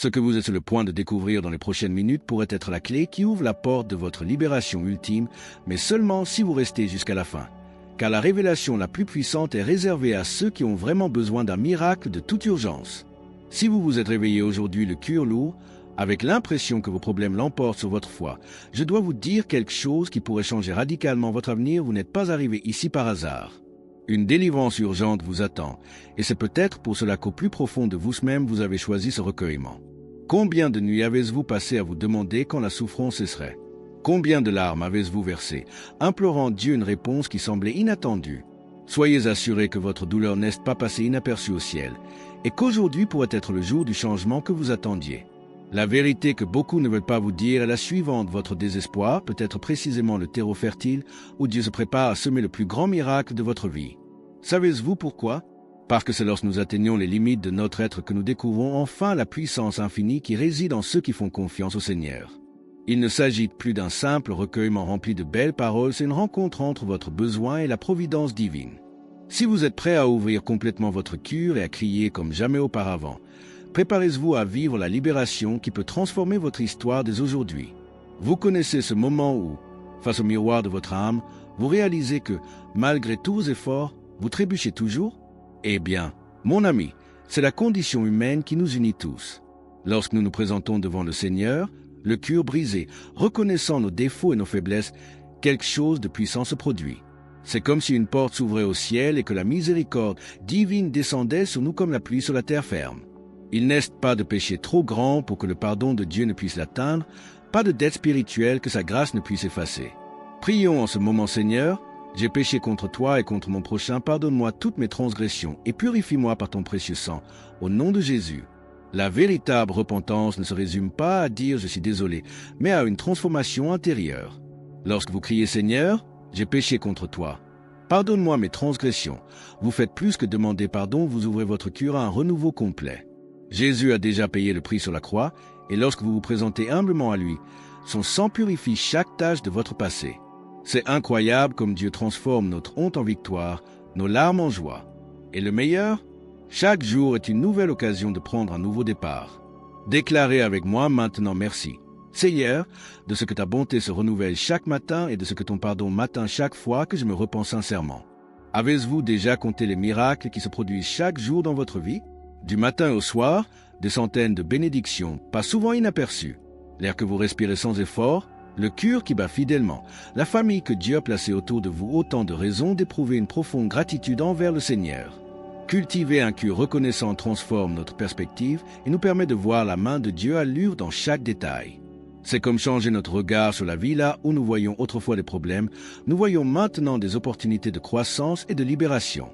Ce que vous êtes sur le point de découvrir dans les prochaines minutes pourrait être la clé qui ouvre la porte de votre libération ultime, mais seulement si vous restez jusqu'à la fin. Car la révélation la plus puissante est réservée à ceux qui ont vraiment besoin d'un miracle de toute urgence. Si vous vous êtes réveillé aujourd'hui le cœur lourd, avec l'impression que vos problèmes l'emportent sur votre foi, je dois vous dire quelque chose qui pourrait changer radicalement votre avenir. Vous n'êtes pas arrivé ici par hasard. Une délivrance urgente vous attend, et c'est peut-être pour cela qu'au plus profond de vous-même vous avez choisi ce recueillement. Combien de nuits avez-vous passé à vous demander quand la souffrance cesserait? Combien de larmes avez-vous versées, implorant Dieu une réponse qui semblait inattendue? Soyez assurés que votre douleur n'est pas passée inaperçue au ciel, et qu'aujourd'hui pourrait être le jour du changement que vous attendiez. La vérité que beaucoup ne veulent pas vous dire est la suivante: votre désespoir peut être précisément le terreau fertile où Dieu se prépare à semer le plus grand miracle de votre vie. Savez-vous pourquoi? Parce que c'est lorsque nous atteignons les limites de notre être que nous découvrons enfin la puissance infinie qui réside en ceux qui font confiance au Seigneur. Il ne s'agit plus d'un simple recueillement rempli de belles paroles, c'est une rencontre entre votre besoin et la providence divine. Si vous êtes prêt à ouvrir complètement votre cœur et à crier comme jamais auparavant, préparez-vous à vivre la libération qui peut transformer votre histoire dès aujourd'hui. Vous connaissez ce moment où, face au miroir de votre âme, vous réalisez que, malgré tous vos efforts, vous trébuchez toujours? Eh bien, mon ami, c'est la condition humaine qui nous unit tous. Lorsque nous nous présentons devant le Seigneur, le cœur brisé, reconnaissant nos défauts et nos faiblesses, quelque chose de puissant se produit. C'est comme si une porte s'ouvrait au ciel et que la miséricorde divine descendait sur nous comme la pluie sur la terre ferme. Il n'est pas de péché trop grand pour que le pardon de Dieu ne puisse l'atteindre, pas de dette spirituelle que sa grâce ne puisse effacer. Prions en ce moment: Seigneur, j'ai péché contre toi et contre mon prochain, pardonne-moi toutes mes transgressions et purifie-moi par ton précieux sang, au nom de Jésus. La véritable repentance ne se résume pas à dire « je suis désolé », mais à une transformation intérieure. Lorsque vous criez « Seigneur, j'ai péché contre toi, pardonne-moi mes transgressions », vous faites plus que demander pardon, vous ouvrez votre cœur à un renouveau complet. Jésus a déjà payé le prix sur la croix, et lorsque vous vous présentez humblement à lui, son sang purifie chaque tâche de votre passé. C'est incroyable comme Dieu transforme notre honte en victoire, nos larmes en joie. Et le meilleur, chaque jour est une nouvelle occasion de prendre un nouveau départ. Déclarez avec moi maintenant merci, Seigneur, de ce que ta bonté se renouvelle chaque matin et de ce que ton pardon m'atteint chaque fois que je me repens sincèrement. Avez-vous déjà compté les miracles qui se produisent chaque jour dans votre vie? Du matin au soir, des centaines de bénédictions, pas souvent inaperçues. L'air que vous respirez sans effort, le cœur qui bat fidèlement, la famille que Dieu a placée autour de vous, autant de raisons d'éprouver une profonde gratitude envers le Seigneur. Cultiver un cœur reconnaissant transforme notre perspective et nous permet de voir la main de Dieu à l'œuvre dans chaque détail. C'est comme changer notre regard sur la vie. Là où nous voyions autrefois des problèmes, nous voyons maintenant des opportunités de croissance et de libération.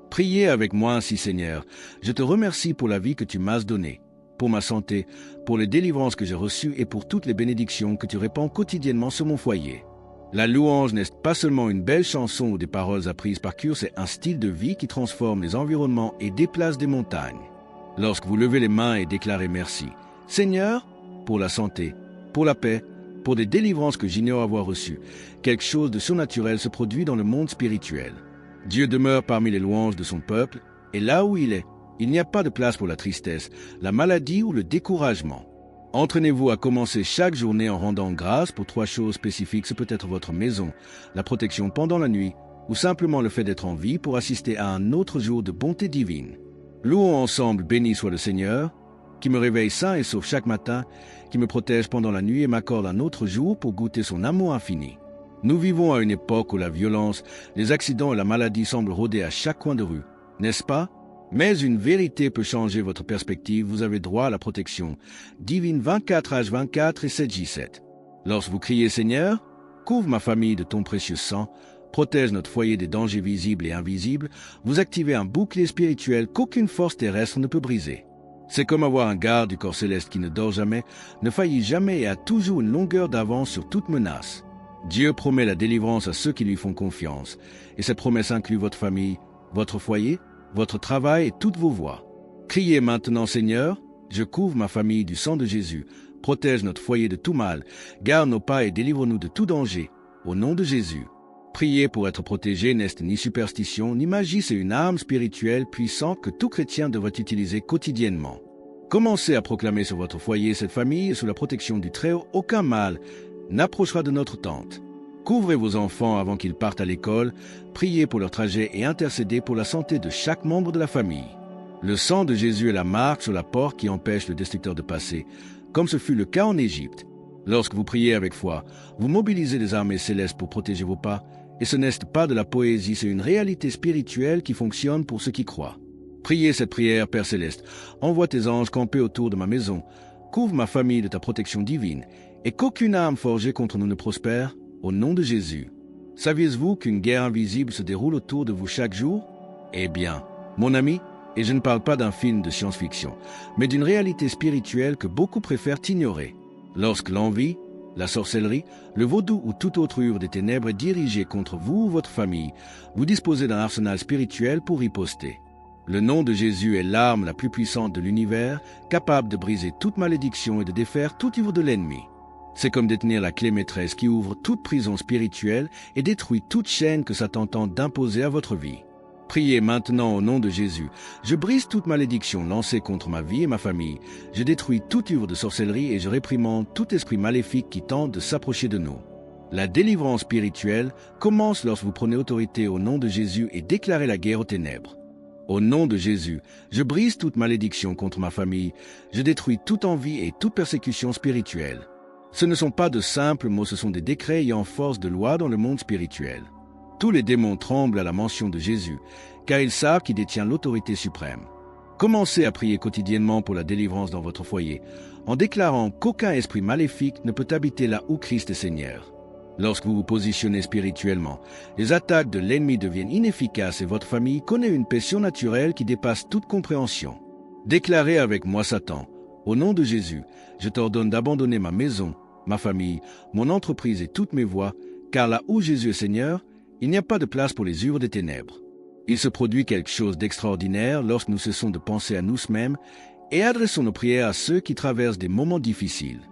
Priez avec moi ainsi: Seigneur, je te remercie pour la vie que tu m'as donnée, pour ma santé, pour les délivrances que j'ai reçues et pour toutes les bénédictions que tu répands quotidiennement sur mon foyer. La louange n'est pas seulement une belle chanson ou des paroles apprises par cœur, c'est un style de vie qui transforme les environnements et déplace des montagnes. Lorsque vous levez les mains et déclarez merci, Seigneur, pour la santé, pour la paix, pour des délivrances que j'ignore avoir reçues, quelque chose de surnaturel se produit dans le monde spirituel. Dieu demeure parmi les louanges de son peuple, et là où il est, il n'y a pas de place pour la tristesse, la maladie ou le découragement. Entraînez-vous à commencer chaque journée en rendant grâce pour 3 choses spécifiques. Ce peut être votre maison, la protection pendant la nuit, ou simplement le fait d'être en vie pour assister à un autre jour de bonté divine. Louons ensemble: béni soit le Seigneur, qui me réveille sain et sauf chaque matin, qui me protège pendant la nuit et m'accorde un autre jour pour goûter son amour infini. Nous vivons à une époque où la violence, les accidents et la maladie semblent rôder à chaque coin de rue, n'est-ce pas? Mais une vérité peut changer votre perspective. Vous avez droit à la protection divine 24h24 et 7h7. Lorsque vous criez: Seigneur, couvre ma famille de ton précieux sang, protège notre foyer des dangers visibles et invisibles, vous activez un bouclier spirituel qu'aucune force terrestre ne peut briser. C'est comme avoir un garde du corps céleste qui ne dort jamais, ne faillit jamais et a toujours une longueur d'avance sur toute menace. Dieu promet la délivrance à ceux qui lui font confiance, et cette promesse inclut votre famille, votre foyer, votre travail et toutes vos voies. Criez maintenant: Seigneur, je couvre ma famille du sang de Jésus, protège notre foyer de tout mal, garde nos pas et délivre-nous de tout danger, au nom de Jésus. Prier pour être protégé n'est ni superstition, ni magie, c'est une arme spirituelle puissante que tout chrétien devrait utiliser quotidiennement. Commencez à proclamer sur votre foyer cette famille et sous la protection du Très-Haut, aucun mal n'approchera de notre tente. Couvrez vos enfants avant qu'ils partent à l'école, priez pour leur trajet et intercédez pour la santé de chaque membre de la famille. Le sang de Jésus est la marque sur la porte qui empêche le destructeur de passer, comme ce fut le cas en Égypte. Lorsque vous priez avec foi, vous mobilisez les armées célestes pour protéger vos pas, et ce n'est pas de la poésie, c'est une réalité spirituelle qui fonctionne pour ceux qui croient. Priez cette prière, Père Céleste. Envoie tes anges camper autour de ma maison. Couvre ma famille de ta protection divine, et qu'aucune âme forgée contre nous ne prospère, au nom de Jésus. Saviez-vous qu'une guerre invisible se déroule autour de vous chaque jour? Eh bien, mon ami, et je ne parle pas d'un film de science-fiction, mais d'une réalité spirituelle que beaucoup préfèrent ignorer. Lorsque l'envie, la sorcellerie, le vaudou ou toute autre œuvre des ténèbres est dirigée contre vous ou votre famille, vous disposez d'un arsenal spirituel pour riposter. Le nom de Jésus est l'arme la plus puissante de l'univers, capable de briser toute malédiction et de défaire tout œuvre de l'ennemi. C'est comme détenir la clé maîtresse qui ouvre toute prison spirituelle et détruit toute chaîne que Satan tente d'imposer à votre vie. Priez maintenant au nom de Jésus. Je brise toute malédiction lancée contre ma vie et ma famille. Je détruis toute œuvre de sorcellerie et je réprimande tout esprit maléfique qui tente de s'approcher de nous. La délivrance spirituelle commence lorsque vous prenez autorité au nom de Jésus et déclarez la guerre aux ténèbres. Au nom de Jésus, je brise toute malédiction contre ma famille. Je détruis toute envie et toute persécution spirituelle. Ce ne sont pas de simples mots, ce sont des décrets ayant force de loi dans le monde spirituel. Tous les démons tremblent à la mention de Jésus, car ils savent qu'il détient l'autorité suprême. Commencez à prier quotidiennement pour la délivrance dans votre foyer, en déclarant qu'aucun esprit maléfique ne peut habiter là où Christ est Seigneur. Lorsque vous vous positionnez spirituellement, les attaques de l'ennemi deviennent inefficaces et votre famille connaît une paix surnaturelle qui dépasse toute compréhension. Déclarez avec moi Satan, au nom de Jésus, je t'ordonne d'abandonner ma maison, ma famille, mon entreprise et toutes mes voies, car là où Jésus est Seigneur, il n'y a pas de place pour les œuvres des ténèbres. Il se produit quelque chose d'extraordinaire lorsque nous cessons de penser à nous-mêmes et adressons nos prières à ceux qui traversent des moments difficiles.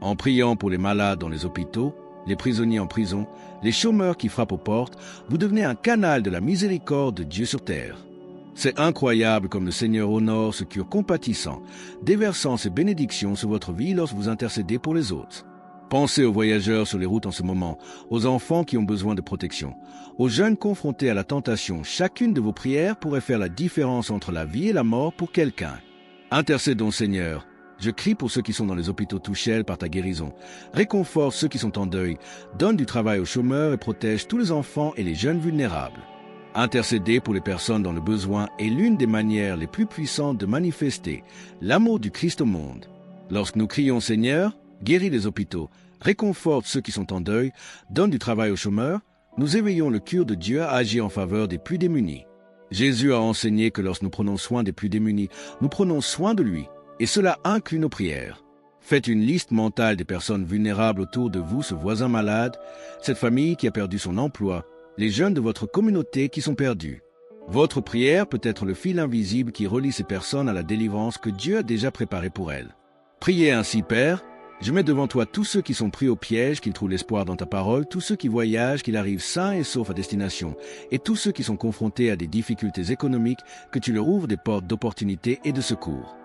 En priant pour les malades dans les hôpitaux, les prisonniers en prison, les chômeurs qui frappent aux portes, vous devenez un canal de la miséricorde de Dieu sur terre. C'est incroyable comme le Seigneur honore ce cœur compatissant, déversant ses bénédictions sur votre vie lorsque vous intercédez pour les autres. Pensez aux voyageurs sur les routes en ce moment, aux enfants qui ont besoin de protection, aux jeunes confrontés à la tentation. Chacune de vos prières pourrait faire la différence entre la vie et la mort pour quelqu'un. Intercédons, Seigneur. Je crie pour ceux qui sont dans les hôpitaux touchés par ta guérison. Réconforte ceux qui sont en deuil. Donne du travail aux chômeurs et protège tous les enfants et les jeunes vulnérables. Intercéder pour les personnes dans le besoin est l'une des manières les plus puissantes de manifester l'amour du Christ au monde. Lorsque nous crions Seigneur, guéris les hôpitaux, réconforte ceux qui sont en deuil, donne du travail aux chômeurs, nous éveillons le cœur de Dieu à agir en faveur des plus démunis. Jésus a enseigné que lorsque nous prenons soin des plus démunis, nous prenons soin de lui, et cela inclut nos prières. Faites une liste mentale des personnes vulnérables autour de vous, ce voisin malade, cette famille qui a perdu son emploi, les jeunes de votre communauté qui sont perdus. Votre prière peut être le fil invisible qui relie ces personnes à la délivrance que Dieu a déjà préparée pour elles. Priez ainsi, Père. Je mets devant toi tous ceux qui sont pris au piège, qu'ils trouvent l'espoir dans ta parole, tous ceux qui voyagent, qu'ils arrivent sains et saufs à destination, et tous ceux qui sont confrontés à des difficultés économiques, que tu leur ouvres des portes d'opportunité et de secours.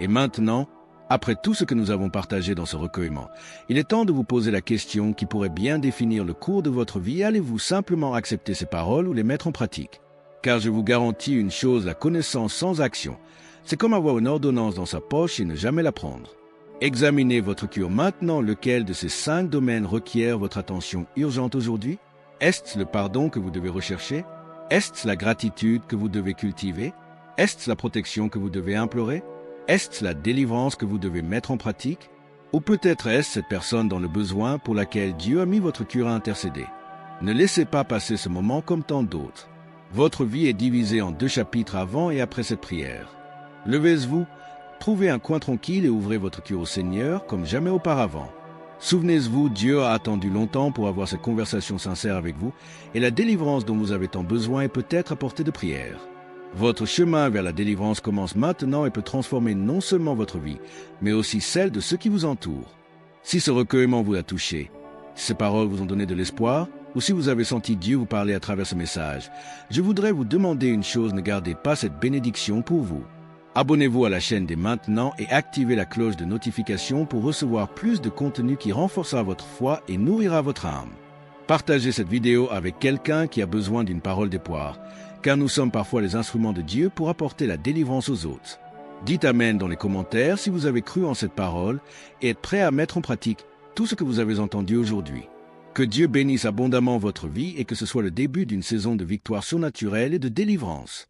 Et maintenant, après tout ce que nous avons partagé dans ce recueillement, il est temps de vous poser la question qui pourrait bien définir le cours de votre vie. Allez-vous simplement accepter ces paroles ou les mettre en pratique? Car je vous garantis une chose, la connaissance sans action, c'est comme avoir une ordonnance dans sa poche et ne jamais la prendre. Examinez votre cœur maintenant, lequel de ces 5 domaines requiert votre attention urgente aujourd'hui? Est-ce le pardon que vous devez rechercher? Est-ce la gratitude que vous devez cultiver? Est-ce la protection que vous devez implorer? Est-ce la délivrance que vous devez mettre en pratique? Ou peut-être est-ce cette personne dans le besoin pour laquelle Dieu a mis votre cœur à intercéder? Ne laissez pas passer ce moment comme tant d'autres. Votre vie est divisée en 2 chapitres avant et après cette prière. Levez-vous, trouvez un coin tranquille et ouvrez votre cœur au Seigneur comme jamais auparavant. Souvenez-vous, Dieu a attendu longtemps pour avoir cette conversation sincère avec vous et la délivrance dont vous avez tant besoin est peut-être à portée de prière. Votre chemin vers la délivrance commence maintenant et peut transformer non seulement votre vie, mais aussi celle de ceux qui vous entourent. Si ce recueillement vous a touché, si ces paroles vous ont donné de l'espoir, ou si vous avez senti Dieu vous parler à travers ce message, je voudrais vous demander une chose, ne gardez pas cette bénédiction pour vous. Abonnez-vous à la chaîne dès maintenant et activez la cloche de notification pour recevoir plus de contenu qui renforcera votre foi et nourrira votre âme. Partagez cette vidéo avec quelqu'un qui a besoin d'une parole d'espoir, car nous sommes parfois les instruments de Dieu pour apporter la délivrance aux autres. Dites Amen dans les commentaires si vous avez cru en cette parole et êtes prêt à mettre en pratique tout ce que vous avez entendu aujourd'hui. Que Dieu bénisse abondamment votre vie et que ce soit le début d'une saison de victoire surnaturelle et de délivrance.